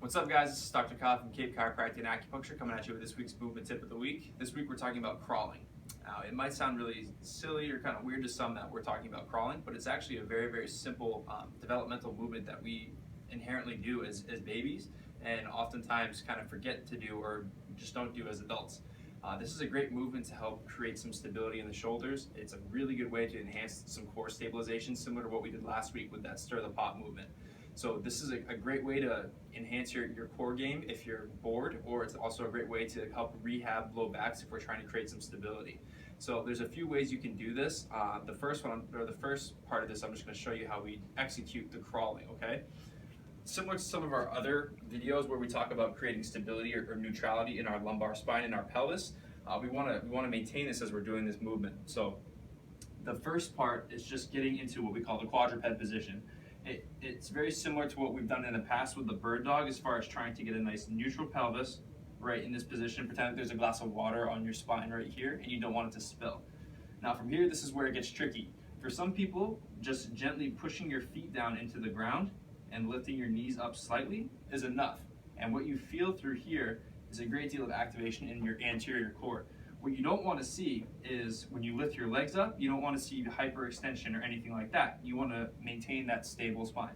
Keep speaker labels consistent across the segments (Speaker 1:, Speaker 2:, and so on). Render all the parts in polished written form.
Speaker 1: What's up, guys? This is Dr. Kyle from Cape Chiropractic and Acupuncture coming at you with this week's movement tip of the week. This week we're talking about crawling. Now, it might sound really silly or kind of weird to some that we're talking about crawling, but it's actually a very, very simple developmental movement that we inherently do as babies and oftentimes kind of forget to do or just don't do as adults. This is a great movement to help create some stability in the shoulders. It's a really good way to enhance some core stabilization, similar to what we did last week with that stir the pot movement. So this is a great way to enhance your core game if you're bored, or it's also a great way to help rehab low backs if we're trying to create some stability. So there's a few ways you can do this. The first part of this, I'm just going to show you how we execute the crawling, okay? Similar to some of our other videos where we talk about creating stability or neutrality in our lumbar spine and our pelvis, we want to maintain this as we're doing this movement. So the first part is just getting into what we call the quadruped position. It's very similar to what we've done in the past with the bird dog as far as trying to get a nice neutral pelvis right in this position. Pretend like there's a glass of water on your spine right here and you don't want it to spill. Now from here, this is where it gets tricky. For some people, just gently pushing your feet down into the ground and lifting your knees up slightly is enough. And what you feel through here is a great deal of activation in your anterior core. What you don't want to see is when you lift your legs up, you don't want to see hyperextension or anything like that. You want to maintain that stable spine.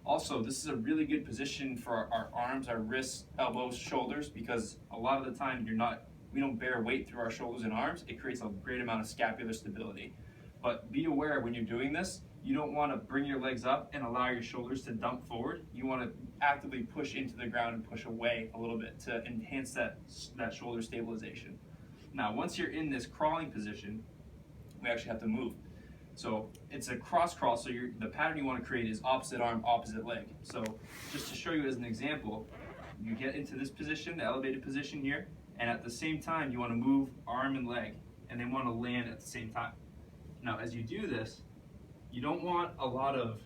Speaker 1: Also, this is a really good position for our arms, our wrists, elbows, shoulders, because a lot of the time we don't bear weight through our shoulders and arms. It creates a great amount of scapular stability. But be aware when you're doing this, you don't want to bring your legs up and allow your shoulders to dump forward. You want to actively push into the ground and push away a little bit to enhance that shoulder stabilization. Now, once you're in this crawling position, we actually have to move. So it's a cross crawl, so the pattern you want to create is opposite arm, opposite leg. So just to show you as an example, you get into this position, the elevated position here, and at the same time you want to move arm and leg, and then want to land at the same time. Now as you do this, you don't want a lot of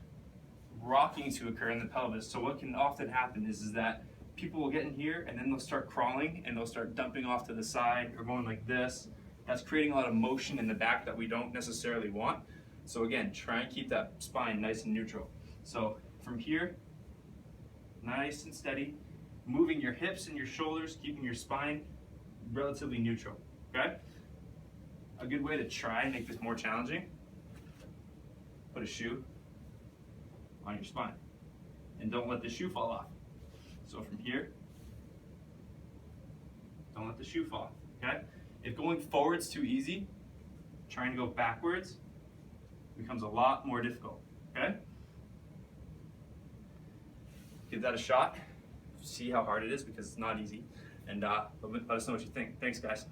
Speaker 1: rocking to occur in the pelvis. So what can often happen is that people will get in here and then they'll start crawling and they'll start dumping off to the side or going like this. That's creating a lot of motion in the back that we don't necessarily want. So again, try and keep that spine nice and neutral. So from here, nice and steady, moving your hips and your shoulders, keeping your spine relatively neutral, okay? A good way to try and make this more challenging, put a shoe on your spine and don't let the shoe fall off. So from here, don't let the shoe fall, okay? If going forward's too easy, trying to go backwards becomes a lot more difficult, okay? Give that a shot, see how hard it is because it's not easy, and let us know what you think. Thanks, guys.